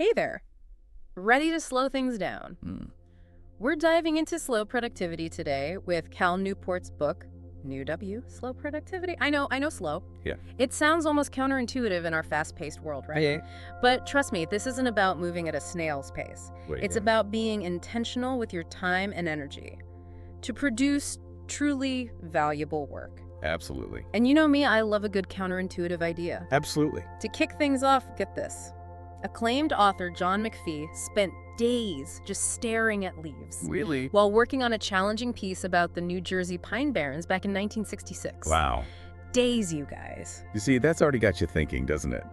Hey there. Ready to slow things down? We're diving into slow productivity today with Cal Newport's book, New W, Slow Productivity. I know, slow. Yeah. It sounds almost counterintuitive in our fast-paced world, right? Yeah. But trust me, this isn't about moving at a snail's pace. Wait, It's yeah. about being intentional with your time and energy to produce truly valuable work. Absolutely. And you know me, I love a good counterintuitive idea. Absolutely. To kick things off, get this. Acclaimed author John McPhee spent days just staring at leaves Really? while working on a challenging piece about the New Jersey Pine Barrens back in 1966. Wow. Days, you guys. You see, that's already got you thinking, doesn't it?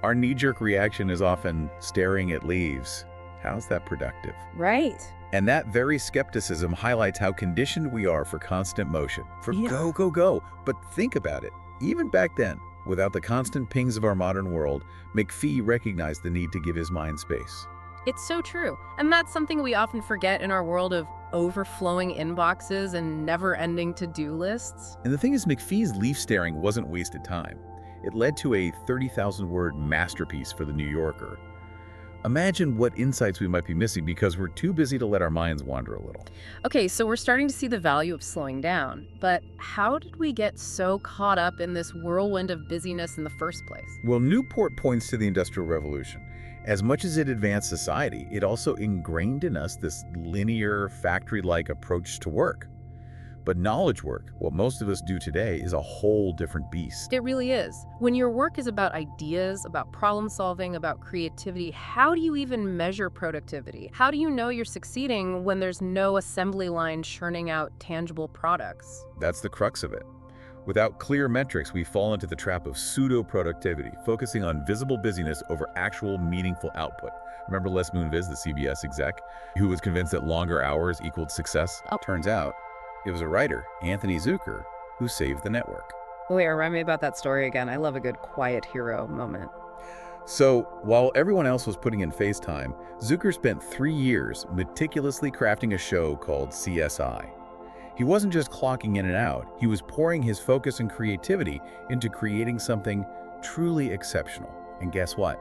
Our knee-jerk reaction is often staring at leaves. How's that productive? Right. And that very skepticism highlights how conditioned we are for constant motion, for Yeah. go, go, go. But think about it. Even back then, without the constant pings of our modern world, McPhee recognized the need to give his mind space. It's so true. And that's something we often forget in our world of overflowing inboxes and never-ending to-do lists. And the thing is, McPhee's leaf staring wasn't wasted time. It led to a 30,000-word masterpiece for the New Yorker. Imagine what insights we might be missing because we're too busy to let our minds wander a little. Okay, so we're starting to see the value of slowing down. But how did we get so caught up in this whirlwind of busyness in the first place? Well, Newport points to the Industrial Revolution. As much as it advanced society, it also ingrained in us this linear, factory-like approach to work. But knowledge work, what most of us do today, is a whole different beast. It really is. When your work is about ideas, about problem solving, about creativity, how do you even measure productivity? How do you know you're succeeding when there's no assembly line churning out tangible products? That's the crux of it. Without clear metrics, we fall into the trap of pseudo-productivity, focusing on visible busyness over actual meaningful output. Remember Les Moonves, the CBS exec, who was convinced that longer hours equaled success? Oh. Turns out, it was a writer, Anthony Zucker, who saved the network. Wait, remind me about that story again. I love a good quiet hero moment. So, while everyone else was putting in FaceTime, Zucker spent 3 years meticulously crafting a show called CSI. He wasn't just clocking in and out, he was pouring his focus and creativity into creating something truly exceptional. And guess what?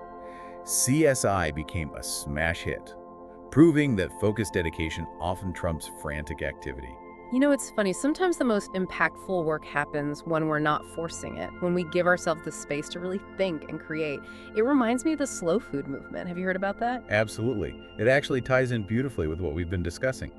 CSI became a smash hit, proving that focused dedication often trumps frantic activity. You know, it's funny. Sometimes the most impactful work happens when we're not forcing it, when we give ourselves the space to really think and create. It reminds me of the slow food movement. Have you heard about that? Absolutely. It actually ties in beautifully with what we've been discussing.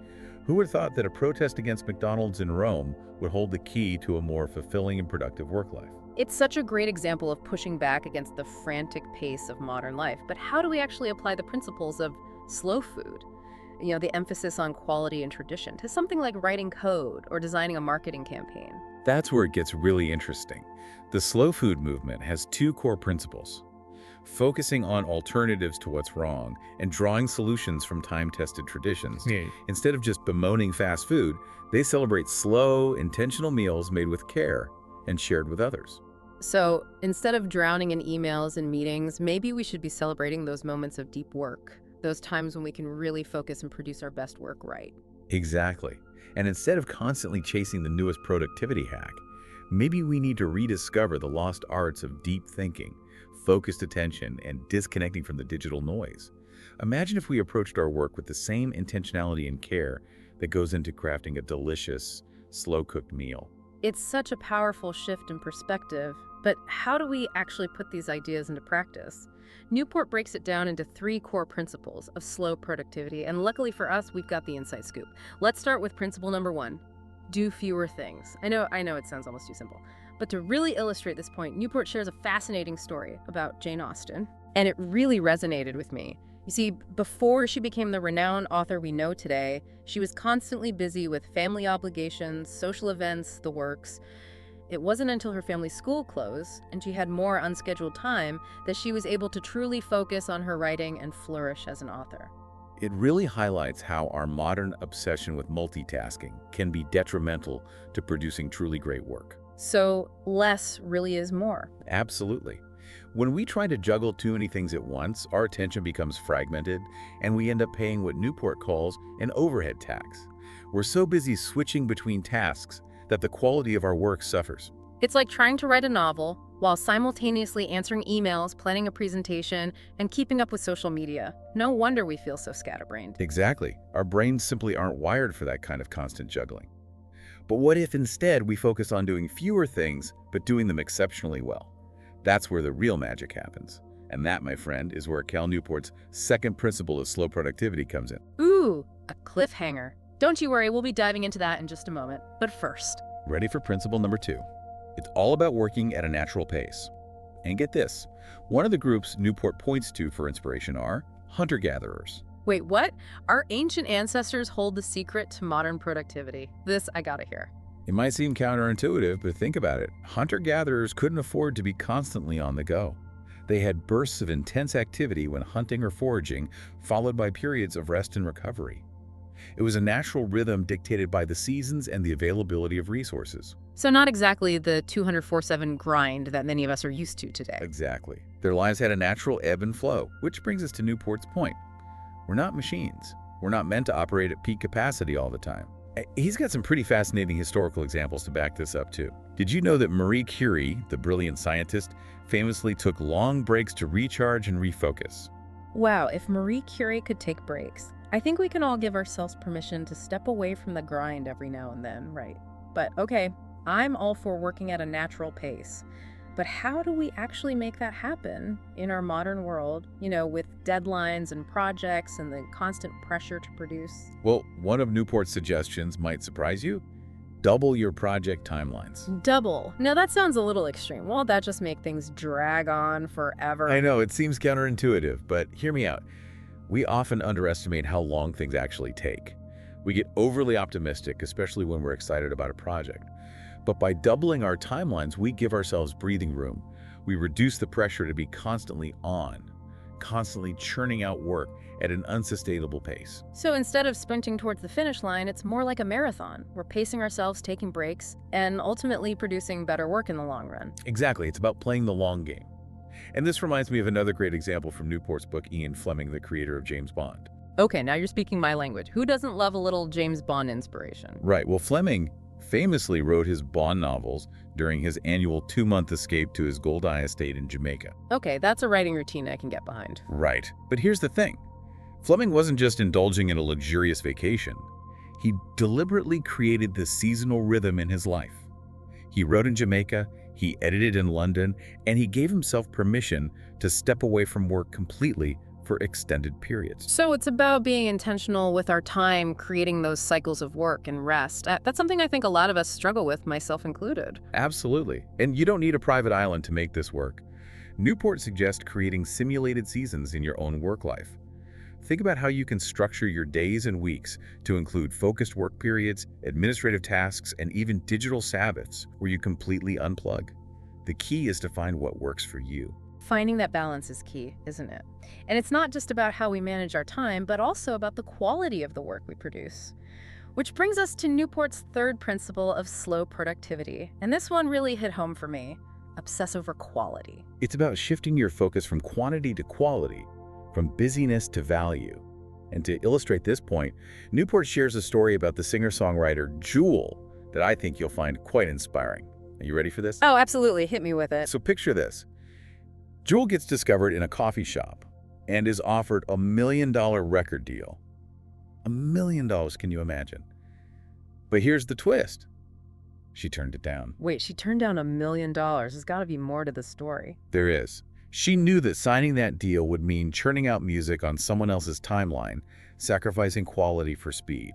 Who would have thought that a protest against McDonald's in Rome would hold the key to a more fulfilling and productive work life? It's such a great example of pushing back against the frantic pace of modern life. But how do we actually apply the principles of slow food? You know, the emphasis on quality and tradition to something like writing code or designing a marketing campaign. That's where it gets really interesting. The slow food movement has 2 core principles: focusing on alternatives to what's wrong and drawing solutions from time-tested traditions. Instead of just bemoaning fast food, they celebrate slow, intentional meals made with care and shared with others. So instead of drowning in emails and meetings, maybe we should be celebrating those moments of deep work, those times when we can really focus and produce our best work right. Exactly. And instead of constantly chasing the newest productivity hack, maybe we need to rediscover the lost arts of deep thinking, focused attention, and disconnecting from the digital noise. Imagine if we approached our work with the same intentionality and care that goes into crafting a delicious, slow-cooked meal. It's such a powerful shift in perspective, but how do we actually put these ideas into practice? Newport breaks it down into 3 core principles of slow productivity, and luckily for us, we've got the inside scoop. Let's start with principle number 1. Do fewer things. I know it sounds almost too simple, but to really illustrate this point, Newport shares a fascinating story about Jane Austen, and it really resonated with me. You see, before she became the renowned author we know today, she was constantly busy with family obligations, social events, the works. It wasn't until her family's school closed and she had more unscheduled time that she was able to truly focus on her writing and flourish as an author. It really highlights how our modern obsession with multitasking can be detrimental to producing truly great work. So less really is more. Absolutely. When we try to juggle too many things at once, our attention becomes fragmented, and we end up paying what Newport calls an overhead tax. We're so busy switching between tasks that the quality of our work suffers. It's like trying to write a novel while simultaneously answering emails, planning a presentation, and keeping up with social media. No wonder we feel so scatterbrained. Exactly. Our brains simply aren't wired for that kind of constant juggling. But what if instead we focus on doing fewer things, but doing them exceptionally well? That's where the real magic happens. And that, my friend, is where Cal Newport's second principle of slow productivity comes in. Ooh, a cliffhanger. Don't you worry, we'll be diving into that in just a moment. But first, Ready for principle number 2. It's all about working at a natural pace. And get this, one of the groups Newport points to for inspiration are hunter-gatherers. wait, what? Our ancient ancestors hold the secret to modern productivity. This I gotta hear. It might seem counterintuitive, but think about it. Hunter-gatherers couldn't afford to be constantly on the go. They had bursts of intense activity when hunting or foraging, followed by periods of rest and recovery. It was a natural rhythm dictated by the seasons and the availability of resources. So not exactly the 204/7 grind that many of us are used to today. Exactly. Their lives had a natural ebb and flow, which brings us to Newport's point. We're not machines. We're not meant to operate at peak capacity all the time. He's got some pretty fascinating historical examples to back this up, too. Did you know that Marie Curie, the brilliant scientist, famously took long breaks to recharge and refocus? Wow, if Marie Curie could take breaks, I think we can all give ourselves permission to step away from the grind every now and then, right? But okay, I'm all for working at a natural pace. But how do we actually make that happen in our modern world, with deadlines and projects and the constant pressure to produce? Well, one of Newport's suggestions might surprise you. Double your project timelines. Double. Now that sounds a little extreme. Won't that just make things drag on forever? I know, it seems counterintuitive, but hear me out. We often underestimate how long things actually take. We get overly optimistic, especially when we're excited about a project. But by doubling our timelines, we give ourselves breathing room. We reduce the pressure to be constantly on, constantly churning out work at an unsustainable pace. So instead of sprinting towards the finish line, it's more like a marathon. We're pacing ourselves, taking breaks, and ultimately producing better work in the long run. Exactly, it's about playing the long game. And this reminds me of another great example from Newport's book, Ian Fleming, the creator of James Bond. Okay, now you're speaking my language. Who doesn't love a little James Bond inspiration? Right, well, Fleming famously wrote his Bond novels during his annual 2-month escape to his Goldeye estate in Jamaica. Okay, that's a writing routine I can get behind. Right, but here's the thing. Fleming wasn't just indulging in a luxurious vacation. He deliberately created this seasonal rhythm in his life. He wrote in Jamaica, he edited in London, and he gave himself permission to step away from work completely for extended periods. So it's about being intentional with our time, creating those cycles of work and rest. That's something I think a lot of us struggle with, myself included. Absolutely. And you don't need a private island to make this work. Newport suggests creating simulated seasons in your own work life. Think about how you can structure your days and weeks to include focused work periods, administrative tasks, and even digital Sabbaths where you completely unplug. The key is to find what works for you. Finding that balance is key, isn't it? And it's not just about how we manage our time, but also about the quality of the work we produce. Which brings us to Newport's third principle of slow productivity. And this one really hit home for me. Obsess over quality. It's about shifting your focus from quantity to quality, from busyness to value. And to illustrate this point, Newport shares a story about the singer-songwriter Jewel that I think you'll find quite inspiring. Are you ready for this? Oh, absolutely. Hit me with it. So picture this. Jewel gets discovered in a coffee shop and is offered $1 million record deal. $1 million, can you imagine? But here's the twist. She turned it down. Wait, she turned down $1 million. There's got to be more to the story. There is. She knew that signing that deal would mean churning out music on someone else's timeline, sacrificing quality for speed.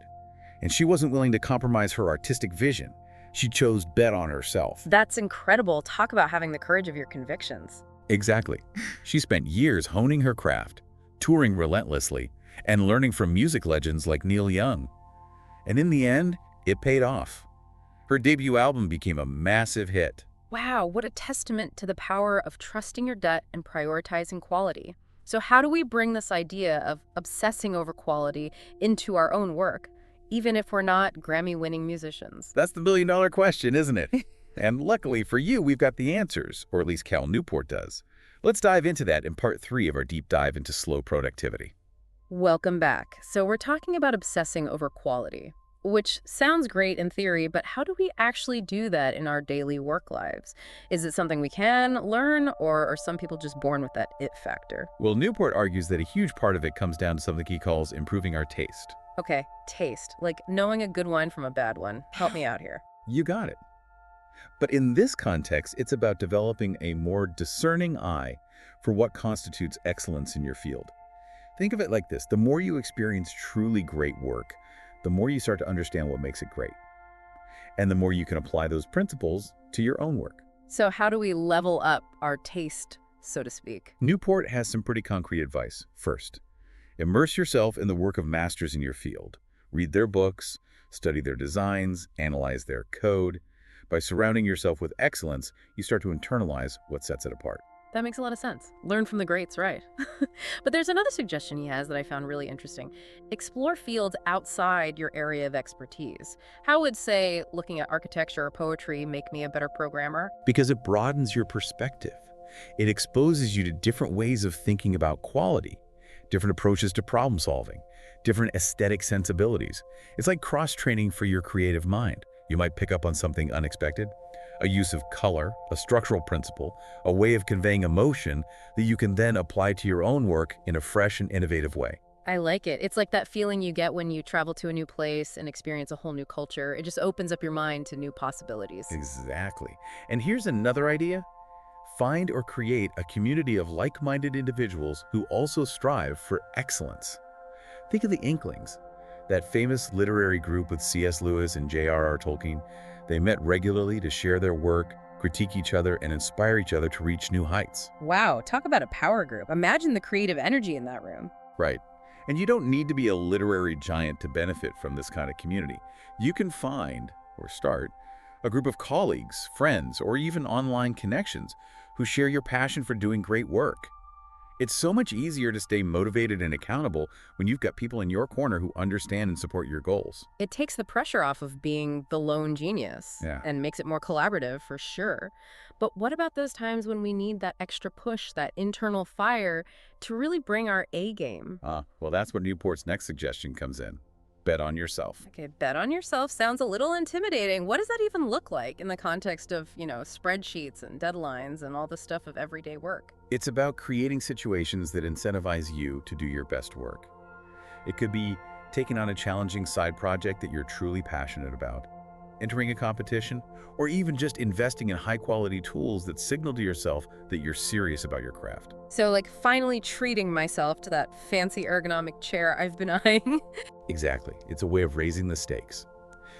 And she wasn't willing to compromise her artistic vision. She chose bet on herself. That's incredible. Talk about having the courage of your convictions. Exactly. She spent years honing her craft, touring relentlessly, and learning from music legends like Neil Young. And in the end, it paid off. Her debut album became a massive hit. Wow, what a testament to the power of trusting your gut and prioritizing quality. So how do we bring this idea of obsessing over quality into our own work, even if we're not Grammy-winning musicians? That's the million-dollar question, isn't it? And luckily for you, we've got the answers, or at least Cal Newport does. Let's dive into that in part 3 of our deep dive into slow productivity. Welcome back. So we're talking about obsessing over quality. Which sounds great in theory, but how do we actually do that in our daily work lives? Is it something we can learn, or are some people just born with that it factor? Well, Newport argues that a huge part of it comes down to something he calls improving our taste. Okay, taste. Like knowing a good wine from a bad one. Help me out here. You got it. But in this context, it's about developing a more discerning eye for what constitutes excellence in your field. Think of it like this. The more you experience truly great work, the more you start to understand what makes it great. And the more you can apply those principles to your own work. So how do we level up our taste, so to speak? Newport has some pretty concrete advice. First, immerse yourself in the work of masters in your field. Read their books, study their designs, analyze their code. By surrounding yourself with excellence, you start to internalize what sets it apart. That makes a lot of sense. Learn from the greats, right? But there's another suggestion he has that I found really interesting. Explore fields outside your area of expertise. How would, say, looking at architecture or poetry make me a better programmer? Because it broadens your perspective. It exposes you to different ways of thinking about quality, different approaches to problem solving, different aesthetic sensibilities. It's like cross-training for your creative mind. You might pick up on something unexpected, a use of color, a structural principle, a way of conveying emotion that you can then apply to your own work in a fresh and innovative way. I like it. It's like that feeling you get when you travel to a new place and experience a whole new culture. It just opens up your mind to new possibilities. Exactly. And here's another idea. Find or create a community of like-minded individuals who also strive for excellence. Think of the Inklings, that famous literary group with C.S. Lewis and J.R.R. Tolkien. They met regularly to share their work, critique each other, and inspire each other to reach new heights. Wow, talk about a power group. Imagine the creative energy in that room. Right. And you don't need to be a literary giant to benefit from this kind of community. You can find, or start, a group of colleagues, friends, or even online connections who share your passion for doing great work. It's so much easier to stay motivated and accountable when you've got people in your corner who understand and support your goals. It takes the pressure off of being the lone genius and makes it more collaborative for sure. But what about those times when we need that extra push, that internal fire to really bring our A game? Well, that's where Newport's next suggestion comes in. Bet on yourself. Okay, bet on yourself sounds a little intimidating. What does that even look like in the context of, spreadsheets and deadlines and all the stuff of everyday work? It's about creating situations that incentivize you to do your best work. It could be taking on a challenging side project that you're truly passionate about, entering a competition, or even just investing in high-quality tools that signal to yourself that you're serious about your craft. So, like, finally treating myself to that fancy ergonomic chair I've been eyeing. Exactly. It's a way of raising the stakes,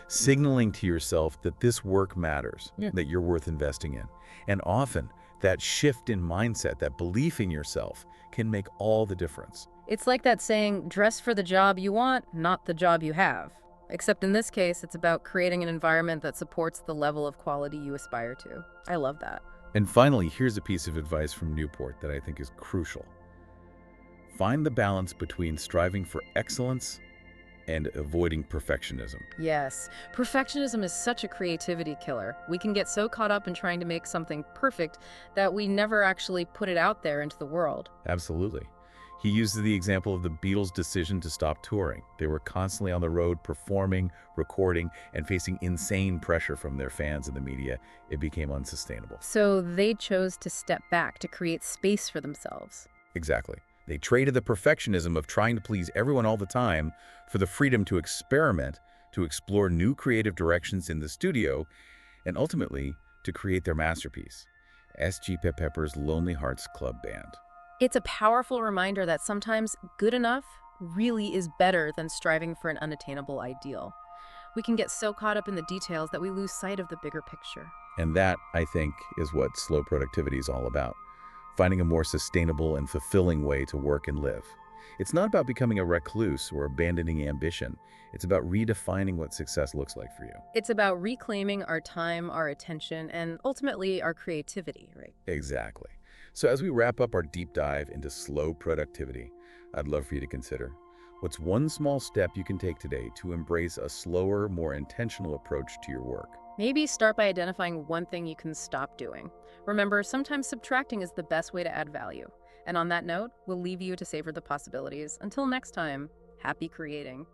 signaling to yourself that this work matters, that you're worth investing in. And often, that shift in mindset, that belief in yourself, can make all the difference. It's like that saying, dress for the job you want, not the job you have. Except in this case, it's about creating an environment that supports the level of quality you aspire to. I love that. And finally, here's a piece of advice from Newport that I think is crucial. Find the balance between striving for excellence and avoiding perfectionism. Yes, perfectionism is such a creativity killer. We can get so caught up in trying to make something perfect that we never actually put it out there into the world. Absolutely. He uses the example of the Beatles' decision to stop touring. They were constantly on the road performing, recording, and facing insane pressure from their fans and the media. It became unsustainable. So they chose to step back to create space for themselves. Exactly. They traded the perfectionism of trying to please everyone all the time for the freedom to experiment, to explore new creative directions in the studio, and ultimately to create their masterpiece, S.G. Pepper's Lonely Hearts Club Band. It's a powerful reminder that sometimes good enough really is better than striving for an unattainable ideal. We can get so caught up in the details that we lose sight of the bigger picture. And that, I think, is what slow productivity is all about. Finding a more sustainable and fulfilling way to work and live. It's not about becoming a recluse or abandoning ambition. It's about redefining what success looks like for you. It's about reclaiming our time, our attention, and ultimately our creativity, right? Exactly. So as we wrap up our deep dive into slow productivity, I'd love for you to consider, what's one small step you can take today to embrace a slower, more intentional approach to your work? Maybe start by identifying one thing you can stop doing. Remember, sometimes subtracting is the best way to add value. And on that note, we'll leave you to savor the possibilities. Until next time, happy creating.